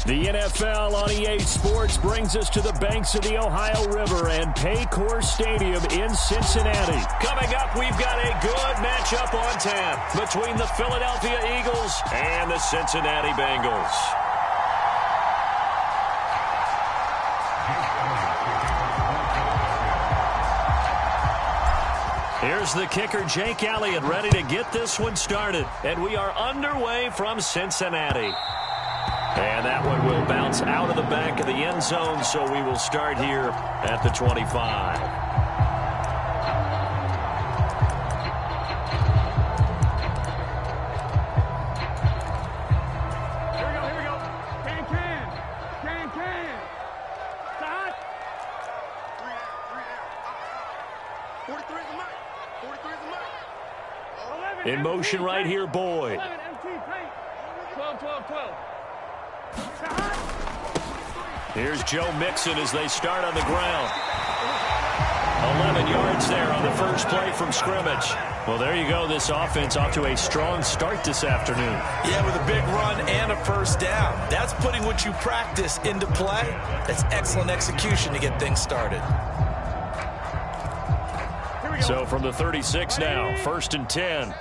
The NFL on EA Sports brings us to the banks of the Ohio River and Paycor Stadium in Cincinnati. Coming up, we've got a good matchup on tap between the Philadelphia Eagles and the Cincinnati Bengals. Here's the kicker, Jake Elliott, ready to get this one started. And we are underway from Cincinnati. And that one will bounce out of the back of the end zone, so we will start here at the 25. Here we go. Can. Stop. 43 is the mark. 43 is the mark. In motion right here, Boyd. 11 MT, 12. Here's Joe Mixon as they start on the ground. 11 yards there on the first play from scrimmage. Well, there you go. This offense off to a strong start this afternoon. Yeah, with a big run and a first down. That's putting what you practice into play. That's excellent execution to get things started. So from the 36 now, 1st and 10.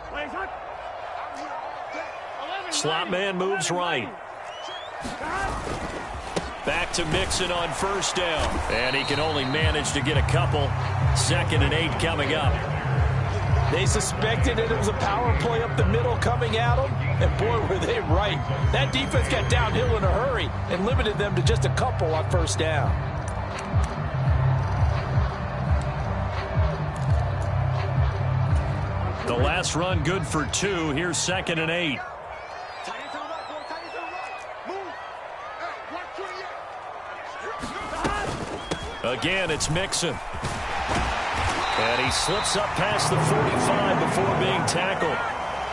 Slot man moves right. Back to Mixon on first down. And he can only manage to get a couple. 2nd and 8 coming up. They suspected it was a power play up the middle coming at them. And boy, were they right. That defense got downhill in a hurry and limited them to just a couple on first down. The last run good for 2. Here's 2nd and 8. Again, it's Mixon. And he slips up past the 45 before being tackled.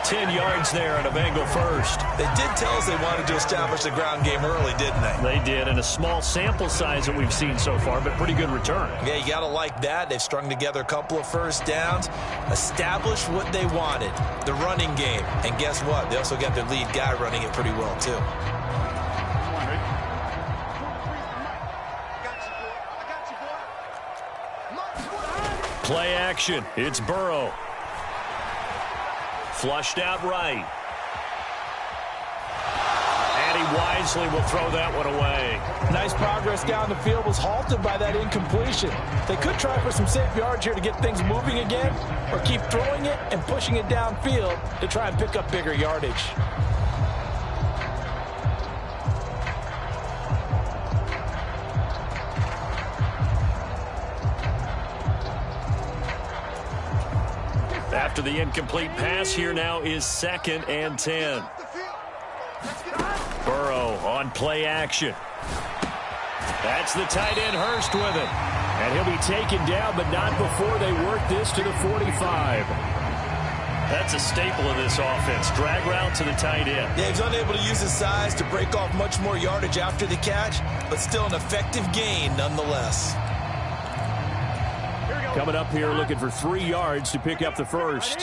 10 yards there on a Bengal first. They did tell us they wanted to establish the ground game early, didn't they? They did, and a small sample size that we've seen so far, but pretty good return. Yeah, you got to like that. They've strung together a couple of first downs, established what they wanted, the running game. And guess what? They also got their lead guy running it pretty well, too. Play action. It's Burrow. Flushed out right. And he wisely will throw that one away. Nice progress down the field, was halted by that incompletion. They could try for some safe yards here to get things moving again, or keep throwing it and pushing it downfield to try and pick up bigger yardage. After the incomplete pass, here now is 2nd and 10. Burrow on play action. That's the tight end Hurst with it. And he'll be taken down, but not before they work this to the 45. That's a staple of this offense. Drag route to the tight end. Yeah, he's unable to use his size to break off much more yardage after the catch, but still an effective gain nonetheless. Coming up here looking for 3 yards to pick up the first.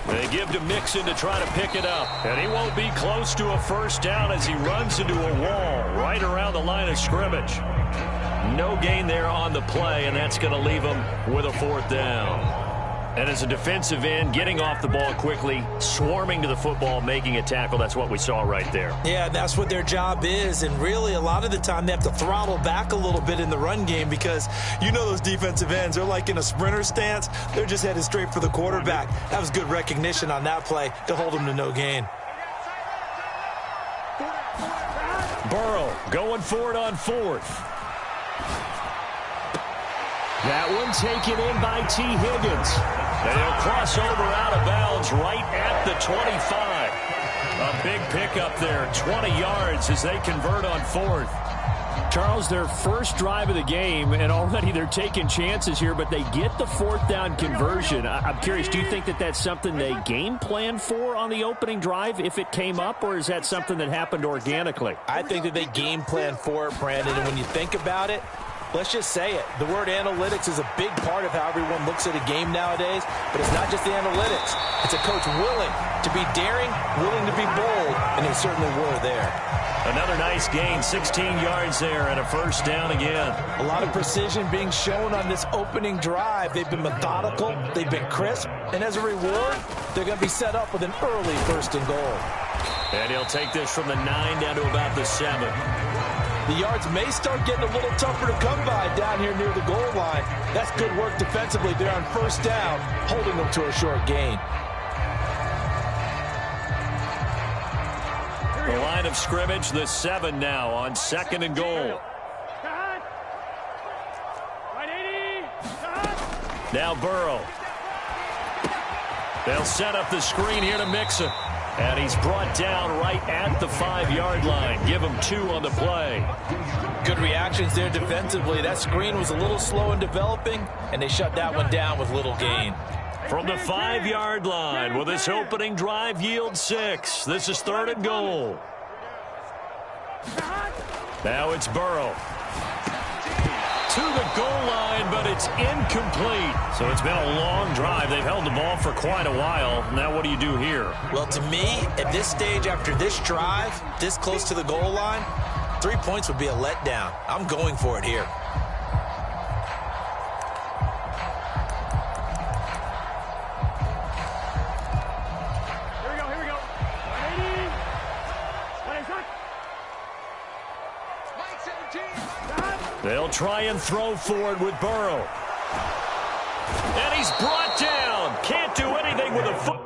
They give to Mixon to try to pick it up. And he won't be close to a first down as he runs into a wall right around the line of scrimmage. No gain there on the play, and that's going to leave him with a 4th down. And as a defensive end, getting off the ball quickly, swarming to the football, making a tackle, that's what we saw right there. Yeah, that's what their job is, and really a lot of the time they have to throttle back a little bit in the run game because you know those defensive ends, they're like in a sprinter stance. They're just headed straight for the quarterback. That was good recognition on that play to hold him to no gain. Burrow going for it on 4th. That one taken in by T. Higgins. And he'll cross over out of bounds right at the 25. A big pickup there, 20 yards as they convert on 4th. Charles, their first drive of the game, and already they're taking chances here, but they get the 4th down conversion. I'm curious, do you think that that's something they game plan for on the opening drive if it came up, or is that something that happened organically? I think that they game plan for it, Brandon, and when you think about it, Let's just say it. The word analytics is a big part of how everyone looks at a game nowadays, but it's not just the analytics. It's a coach willing to be daring, willing to be bold, and they certainly were there. Another nice gain, 16 yards there and a first down again. A lot of precision being shown on this opening drive. They've been methodical, they've been crisp, and as a reward, they're going to be set up with an early 1st and goal. And he'll take this from the 9 down to about the 7. The yards may start getting a little tougher to come by down here near the goal line. That's good work defensively there on 1st down, holding them to a short gain. The line of scrimmage, the 7 now on 2nd and goal. Now Burrow. They'll set up the screen here to Mixon. And he's brought down right at the 5-yard line. Give him 2 on the play. Good reactions there defensively. That screen was a little slow in developing, and they shut that one down with little gain. From the 5-yard line, will this opening drive yield 6? This is 3rd and goal. Now it's Burrow. To the goal line, but it's incomplete. So it's been a long drive. They've held the ball for quite a while. Now what do you do here? Well, to me, at this stage after this drive, this close to the goal line, 3 points would be a letdown. I'm going for it here. Here we go. 17. They'll try and throw forward with Burrow. And he's brought down. Can't do anything with a foot.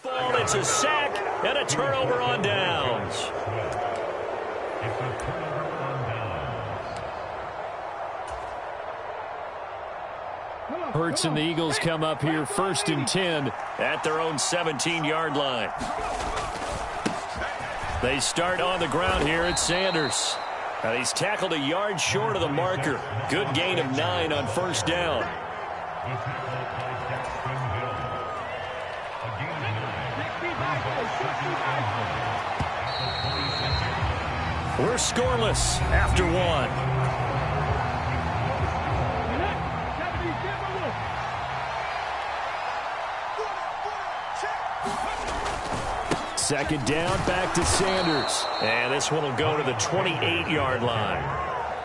Ball, it's a sack and a turnover on downs. Hurts and the Eagles come up here 1st and 10 at their own 17-yard line. They start on the ground here at Sanders. He's tackled a yard short of the marker. Good gain of 9 on 1st down. We're scoreless after 1. Second down, back to Sanders. And this one will go to the 28-yard line.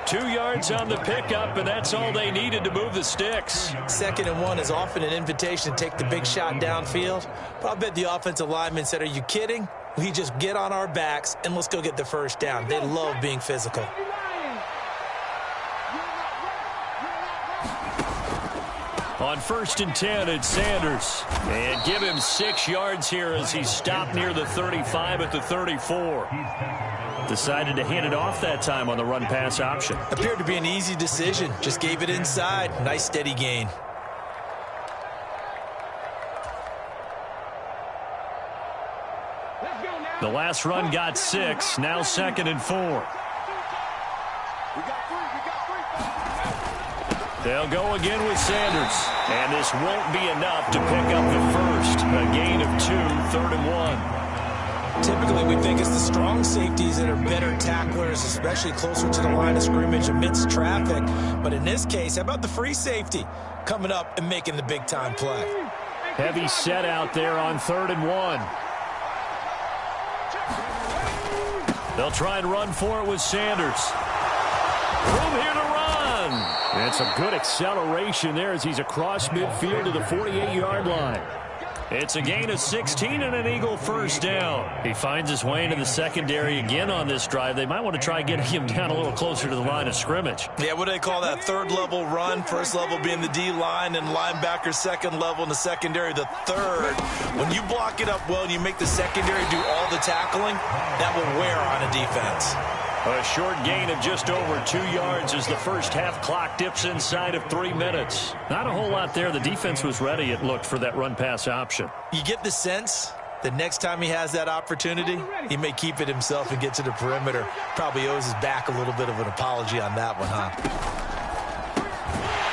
2 yards on the pickup, and that's all they needed to move the sticks. 2nd and 1 is often an invitation to take the big shot downfield. But I bet the offensive lineman said, are you kidding? We just get on our backs and let's go get the 1st down. They love being physical. On 1st and 10, it's Sanders. And give him 6 yards here as he stopped near the 35 at the 34. Decided to hand it off that time on the run-pass option. Appeared to be an easy decision. Just gave it inside. Nice steady gain. The last run got 6. Now 2nd and 4. They'll go again with Sanders. And this won't be enough to pick up the first. A gain of 2, 3rd and 1. Typically, we think it's the strong safeties that are better tacklers, especially closer to the line of scrimmage amidst traffic. But in this case, how about the free safety coming up and making the big-time play? Heavy set out there on 3rd and 1. They'll try and run for it with Sanders. Room here to run. It's a good acceleration there as he's across midfield to the 48-yard line. It's a gain of 16 and an Eagle 1st down. He finds his way into the secondary again on this drive. They might want to try getting him down a little closer to the line of scrimmage. Yeah, what do they call that? 3rd level run. 1st level being the D-line and linebacker 2nd level in the secondary the 3rd. When you block it up well and you make the secondary do all the tackling, that will wear on a defense. A short gain of just over 2 yards as the first half clock dips inside of 3 minutes. Not a whole lot there. The defense was ready, it looked, for that run-pass option. You get the sense The next time he has that opportunity, he may keep it himself and get to the perimeter. Probably owes his back a little bit of an apology on that one, huh?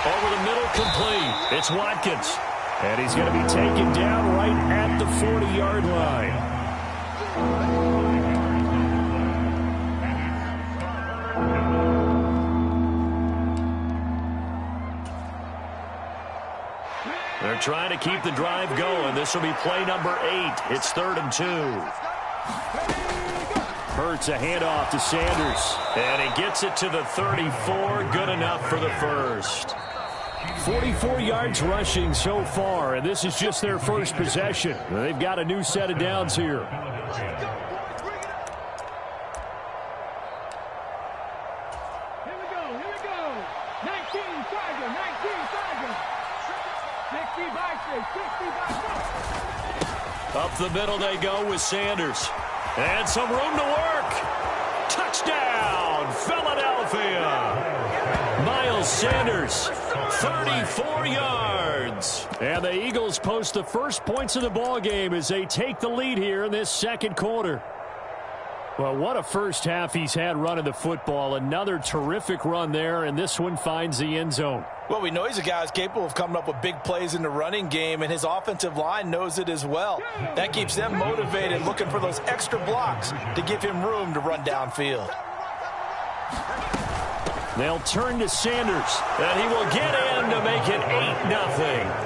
Over the middle, complete. It's Watkins. And he's going to be taken down right at the 40-yard line. They're trying to keep the drive going. This will be play number 8. It's 3rd and 2. Hurts a handoff to Sanders. And he gets it to the 34. Good enough for the first. 44 yards rushing so far, and this is just their first possession. They've got a new set of downs here. Up the middle they go with Sanders. And some room to work. Touchdown, Philadelphia. Miles Sanders, 34 yards. And the Eagles post the first points of the ball game as they take the lead here in this second quarter. Well, what a first half he's had running the football. Another terrific run there, and this one finds the end zone. Well, we know he's a guy who's capable of coming up with big plays in the running game, and his offensive line knows it as well. That keeps them motivated, looking for those extra blocks to give him room to run downfield. They'll turn to Sanders, and he will get in to make it 8-0.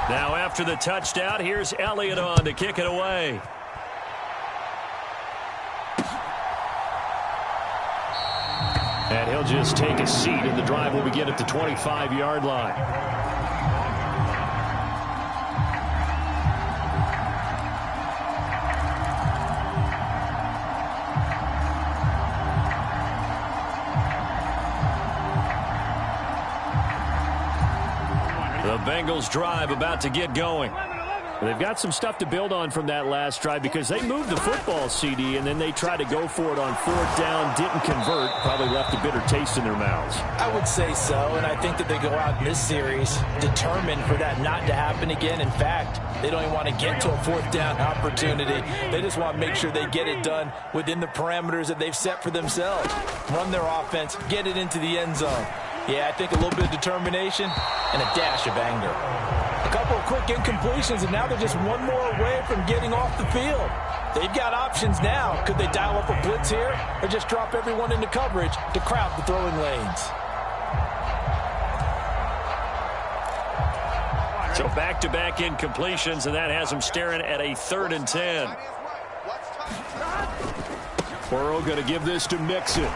Now after the touchdown, here's Elliott on to kick it away. And he'll just take a seat, and the drive will begin at the 25-yard line. The Bengals drive about to get going. They've got some stuff to build on from that last drive because they moved the football, CD, and then they tried to go for it on 4th down, didn't convert, probably left a bitter taste in their mouths. I would say so, and I think that they go out in this series determined for that not to happen again. In fact, they don't even want to get to a 4th down opportunity. They just want to make sure they get it done within the parameters that they've set for themselves. Run their offense, get it into the end zone. Yeah, I think a little bit of determination and a dash of anger. A couple of quick incompletions, and now they're just one more away from getting off the field. They've got options now. Could they dial up a blitz here or just drop everyone into coverage to crowd the throwing lanes? So back-to-back incompletions, and that has them staring at a 3rd and 10. Burrow going to give this to Mixon.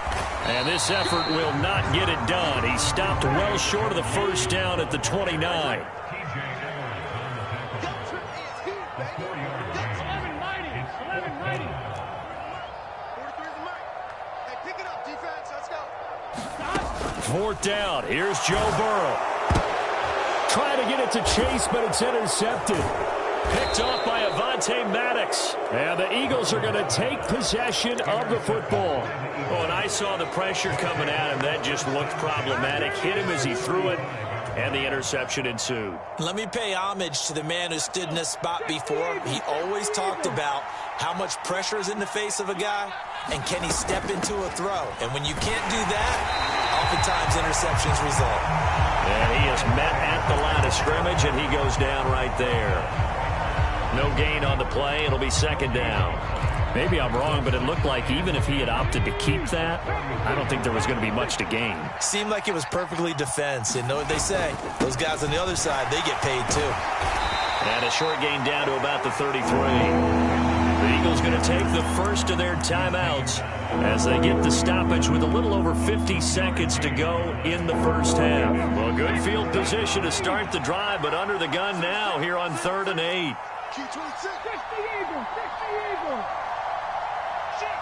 And this effort will not get it done. He stopped well short of the first down at the 29. Fourth down. Here's Joe Burrow. Trying to get it to Chase, but it's intercepted. Picked off by Avonte Maddox. And the Eagles are going to take possession of the football. Oh, and I saw the pressure coming at him. That just looked problematic. Hit him as he threw it, and the interception ensued. Let me pay homage to the man who stood in this spot before. He always talked about how much pressure is in the face of a guy, and can he step into a throw. And when you can't do that, oftentimes interceptions result. And he is met at the line of scrimmage, and he goes down right there. No gain on the play. It'll be 2nd down. Maybe I'm wrong, but it looked like even if he had opted to keep that, I don't think there was going to be much to gain. Seemed like it was perfectly defense. And know what they say? Those guys on the other side, they get paid too. And a short gain down to about the 33. The Eagles going to take the first of their timeouts as they get the stoppage with a little over 50 seconds to go in the first half. Well, good field position to start the drive, but under the gun now here on 3rd and 8. Q26. 60 Eagles. 60 Eagles. Shit.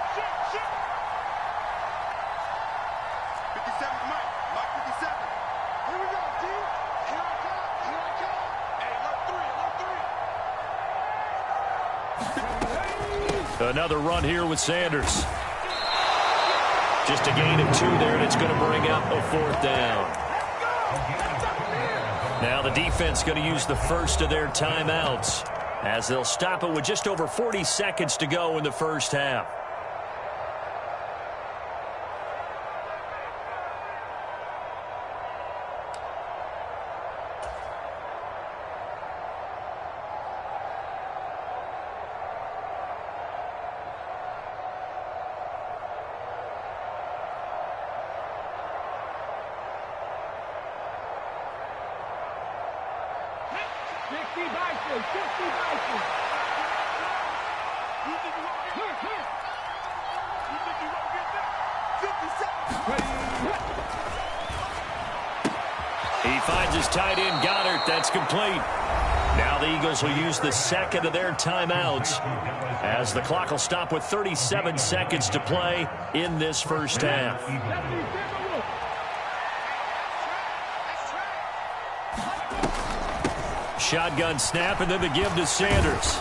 57 Mike. Mike 57. Here we go, team. Here I come. Hey, alert 3. Another run here with Sanders. Just a gain of 2 there, and it's going to bring up a 4th down. Now the defense going to use the first of their timeouts as they'll stop it with just over 40 seconds to go in the first half. He finds his tight end, Goddard. That's complete. Now the Eagles will use the second of their timeouts as the clock will stop with 37 seconds to play in this first half. Shotgun snap, and then the give to Sanders.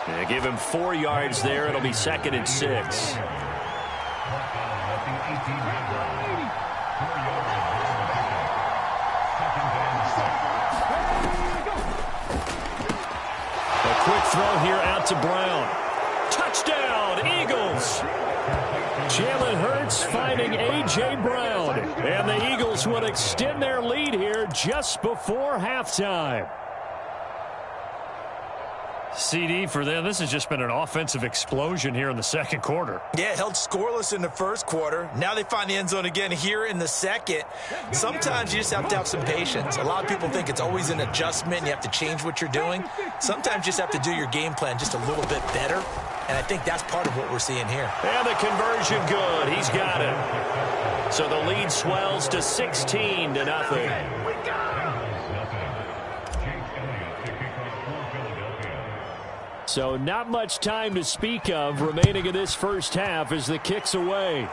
They give him 4 yards there. It'll be 2nd and 6. Quick throw here out to Brown. Touchdown, Eagles. Jalen Hurts finding A.J. Brown. And the Eagles would extend their lead here just before halftime. CD for them. This has just been an offensive explosion here in the second quarter. Yeah, held scoreless in the first quarter. Now they find the end zone again here in the second. Sometimes you just have to have some patience. A lot of people think it's always an adjustment. You have to change what you're doing. Sometimes you just have to do your game plan just a little bit better. And I think that's part of what we're seeing here. And the conversion good. He's got it. So the lead swells to 16-0. So not much time to speak of remaining in this first half as the kick's away.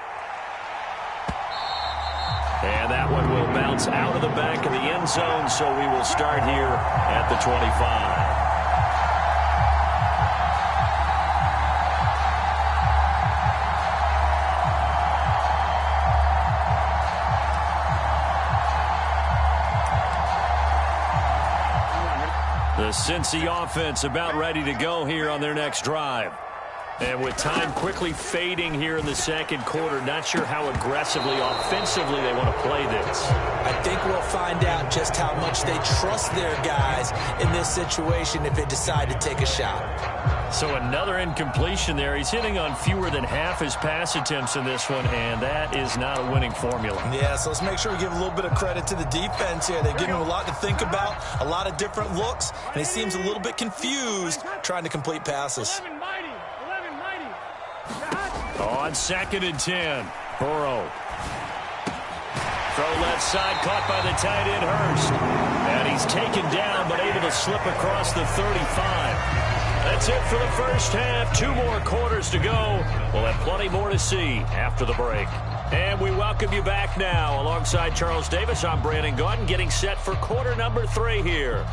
And that one will bounce out of the back of the end zone, so we will start here at the 25. The Cincy offense about ready to go here on their next drive. And with time quickly fading here in the second quarter, not sure how aggressively, offensively they want to play this. I think we'll find out just how much they trust their guys in this situation if they decide to take a shot. So another incompletion there. He's hitting on fewer than half his pass attempts in this one, and that is not a winning formula. Yeah, so let's make sure we give a little bit of credit to the defense here. They're giving him a lot to think about, a lot of different looks, and he seems a little bit confused trying to complete passes. On 2nd and 10, Burrow. Throw left side, caught by the tight end, Hurst. And he's taken down, but able to slip across the 35. That's it for the first half. 2 more quarters to go. We'll have plenty more to see after the break. And we welcome you back now. Alongside Charles Davis, I'm Brandon Gaudin, getting set for quarter number 3 here.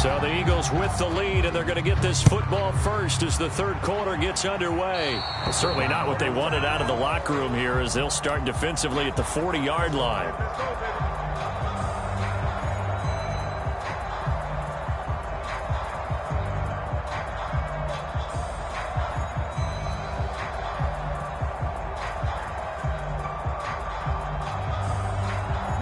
So the Eagles with the lead, and they're going to get this football first as the third quarter gets underway. Well, certainly not what they wanted out of the locker room here as they'll start defensively at the 40-yard line.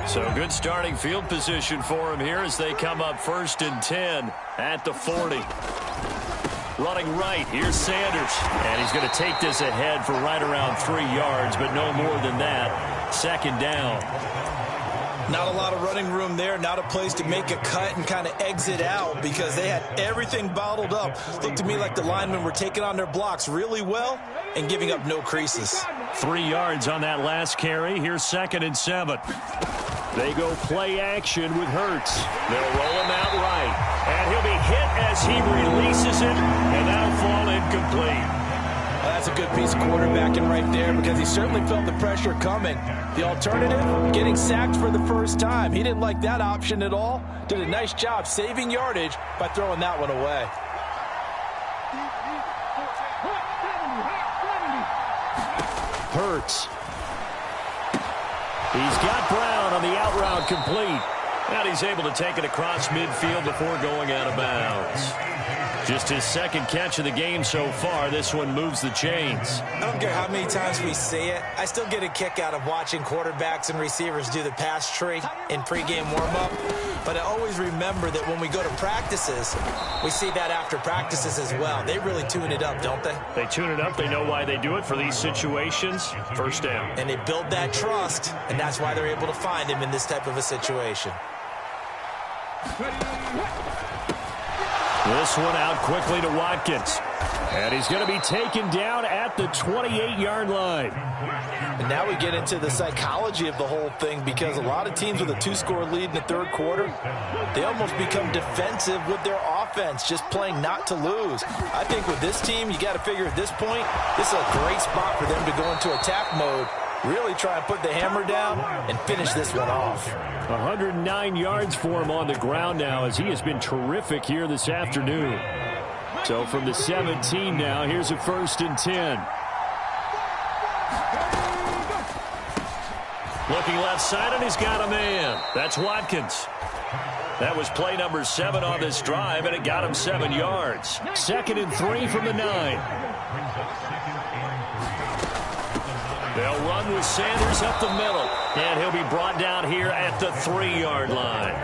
So good starting field position for him here as they come up 1st and 10 at the 40. Running right, here's Sanders. And he's going to take this ahead for right around 3 yards, but no more than that. 2nd down. Not a lot of running room there, not a place to make a cut and kind of exit out because they had everything bottled up. Looked to me like the linemen were taking on their blocks really well and giving up no creases. 3 yards on that last carry. Here's 2nd and 7. They go play action with Hurts. They'll roll him out right. And he'll be hit as he releases it. And that'll fall complete. Well, that's a good piece of quarterbacking right there because he certainly felt the pressure coming. The alternative, getting sacked for the first time. He didn't like that option at all. Did a nice job saving yardage by throwing that one away. Hurts. He's got Brown on the out route complete. And he's able to take it across midfield before going out of bounds. Just his second catch of the game so far. This one moves the chains. I don't care how many times we see it. I still get a kick out of watching quarterbacks and receivers do the pass tree in pregame warm-up. But I always remember that when we go to practices, we see that after practices as well. They really tune it up, don't they? They tune it up. They know why they do it for these situations. First down. And they build that trust, and that's why they're able to find him in this type of a situation. This one out quickly to Watkins. And he's going to be taken down at the 28-yard line. And now we get into the psychology of the whole thing because a lot of teams with a two-score lead in the third quarter, they almost become defensive with their offense, just playing not to lose. I think with this team, you got to figure at this point, this is a great spot for them to go into attack mode, really try and put the hammer down and finish this one off. 109 yards for him on the ground now as he has been terrific here this afternoon. So from the 17 now, here's a 1st and 10. Looking left side, and he's got a man. That's Watkins. That was play number 7 on this drive, and it got him 7 yards. 2nd and 3 from the 9. They'll run with Sanders up the middle, and he'll be brought down here at the 3-yard line.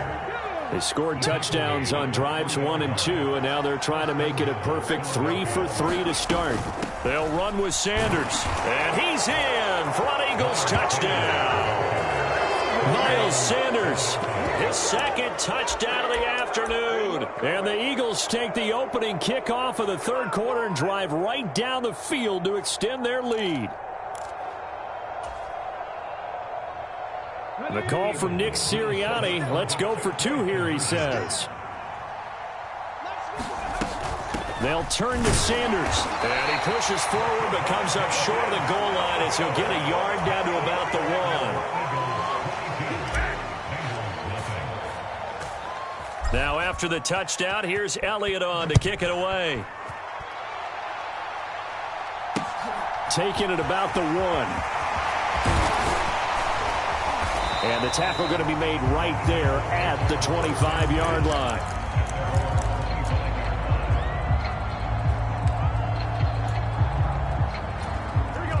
They scored touchdowns on drives 1 and 2, and now they're trying to make it a perfect 3 for 3 to start. They'll run with Sanders, and he's in for an Eagles touchdown. Miles Sanders, his 2nd touchdown of the afternoon. And the Eagles take the opening kickoff of the third quarter and drive right down the field to extend their lead. The call from Nick Sirianni. Let's go for 2 here, he says. They'll turn to Sanders. And he pushes forward but comes up short of the goal line as he'll get a yard down to about the 1. Now after the touchdown, here's Elliott on to kick it away. Taking it about the 1. And the tackle going to be made right there at the 25-yard line.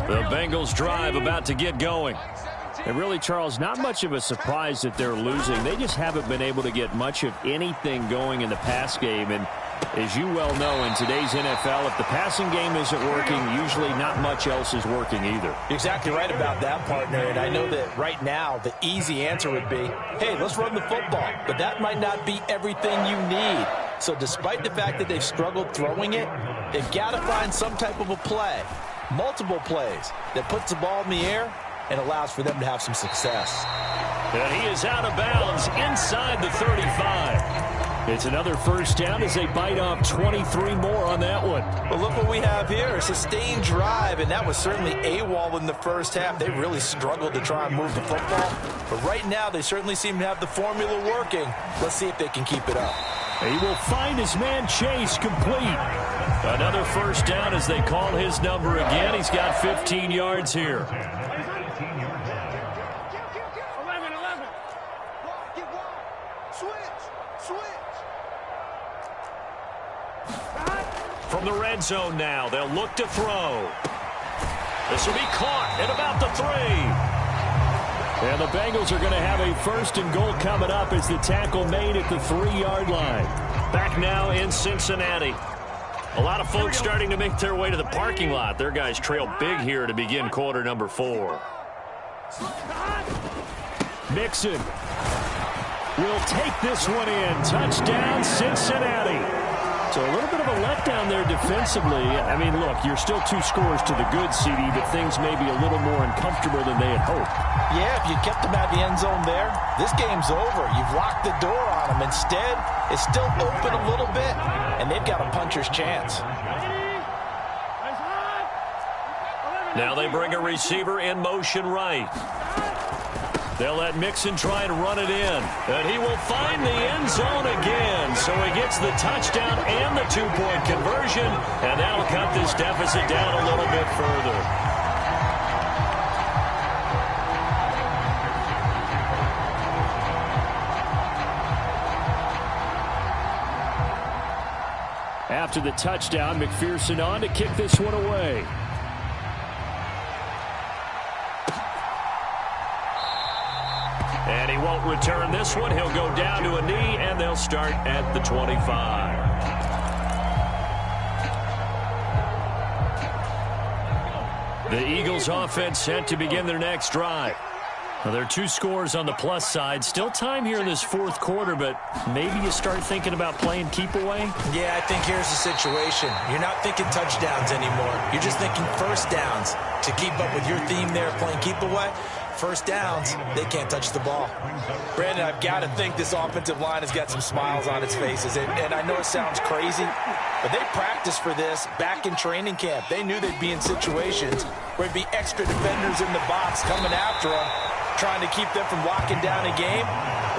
The Bengals drive about to get going. And really, Charles, not much of a surprise that they're losing. They just haven't been able to get much of anything going in the pass game. And as you well know, in today's NFL, if the passing game isn't working, usually not much else is working either. You're exactly right about that, partner. And I know that right now the easy answer would be, hey, let's run the football. But that might not be everything you need. So despite the fact that they've struggled throwing it, they've got to find some type of a play, multiple plays, that puts the ball in the air and allows for them to have some success. And he is out of bounds inside the 35. It's another first down as they bite off 23 more on that one. Well, look what we have here. A sustained drive, and that was certainly AWOL in the first half. They really struggled to try and move the football. But right now, they certainly seem to have the formula working. Let's see if they can keep it up. He will find his man Chase complete. Another first down as they call his number again. He's got 15 yards here. From the red zone now, they'll look to throw. This will be caught at about the 3. And the Bengals are going to have a 1st and goal coming up as the tackle made at the 3-yard line. Back now in Cincinnati. A lot of folks starting to make their way to the parking lot. Their guys trail big here to begin quarter number 4. Mixon will take this one in. Touchdown, Cincinnati. So a little bit of a letdown there defensively. I mean, look, you're still 2 scores to the good, CD, but things may be a little more uncomfortable than they had hoped. Yeah, if you kept them at the end zone there, this game's over. You've locked the door on them. Instead, it's still open a little bit, and they've got a puncher's chance. Now they bring a receiver in motion right. They'll let Mixon try and run it in. And he will find the end zone again. So he gets the touchdown and the 2-point conversion. And that'll cut this deficit down a little bit further. After the touchdown, McPherson on to kick this one away. And he won't return this one. He'll go down to a knee, and they'll start at the 25. The Eagles offense set to begin their next drive. Well, there are 2 scores on the plus side. Still time here in this fourth quarter, but maybe you start thinking about playing keep away? Yeah, I think here's the situation. You're not thinking touchdowns anymore. You're just thinking first downs. To keep up with your theme there, playing keep away, first downs, they can't touch the ball. Brandon, I've got to think this offensive line has got some smiles on its faces. And I know it sounds crazy, but they practiced for this back in training camp. They knew they'd be in situations where there'd be extra defenders in the box coming after them, trying to keep them from locking down a game.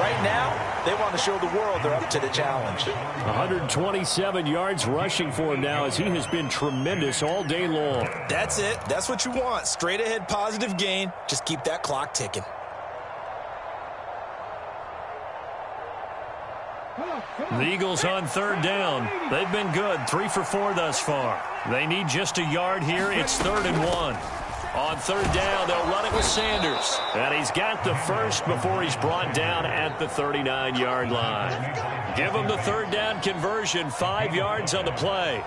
Right now, they want to show the world they're up to the challenge. 127 yards rushing for him now as he has been tremendous all day long. That's it. That's what you want. Straight ahead positive gain. Just keep that clock ticking. The Eagles on third down. They've been good. 3 for 4 thus far. They need just a yard here. It's 3rd and 1. On third down, they'll run it with Sanders. And he's got the first before he's brought down at the 39-yard line. Give him the third down conversion, 5 yards on the play.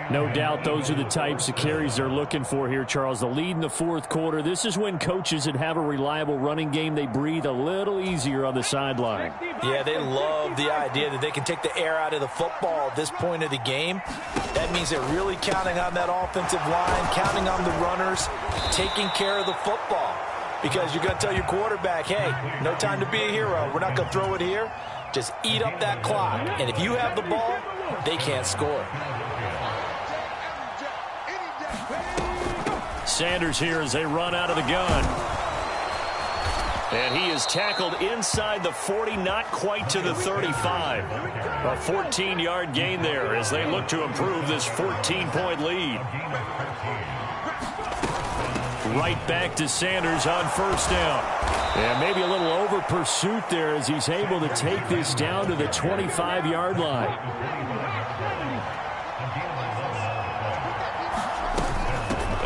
No doubt those are the types of carries they're looking for here, Charles. The lead in the fourth quarter. This is when coaches that have a reliable running game, they breathe a little easier on the sideline. Yeah, they love the idea that they can take the air out of the football at this point of the game. That means they're really counting on that offensive line, counting on the runners, taking care of the football. Because you're going to tell your quarterback, hey, no time to be a hero. We're not going to throw it here. Just eat up that clock. And if you have the ball, they can't score. Sanders here as they run out of the gun. And he is tackled inside the 40, not quite to the 35. A 14-yard gain there as they look to improve this 14-point lead. Right back to Sanders on first down. And maybe a little over pursuit there as he's able to take this down to the 25-yard line.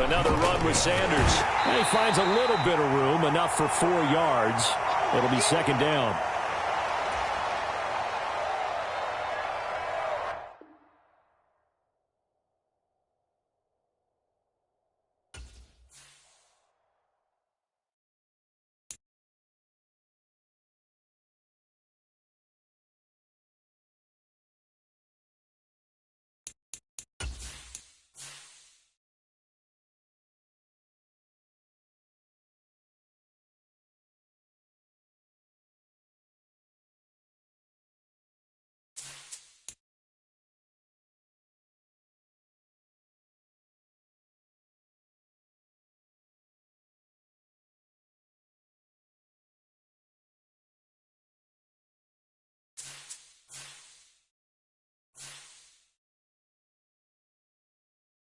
Another run with Sanders. And he finds a little bit of room, enough for 4 yards. It'll be second down.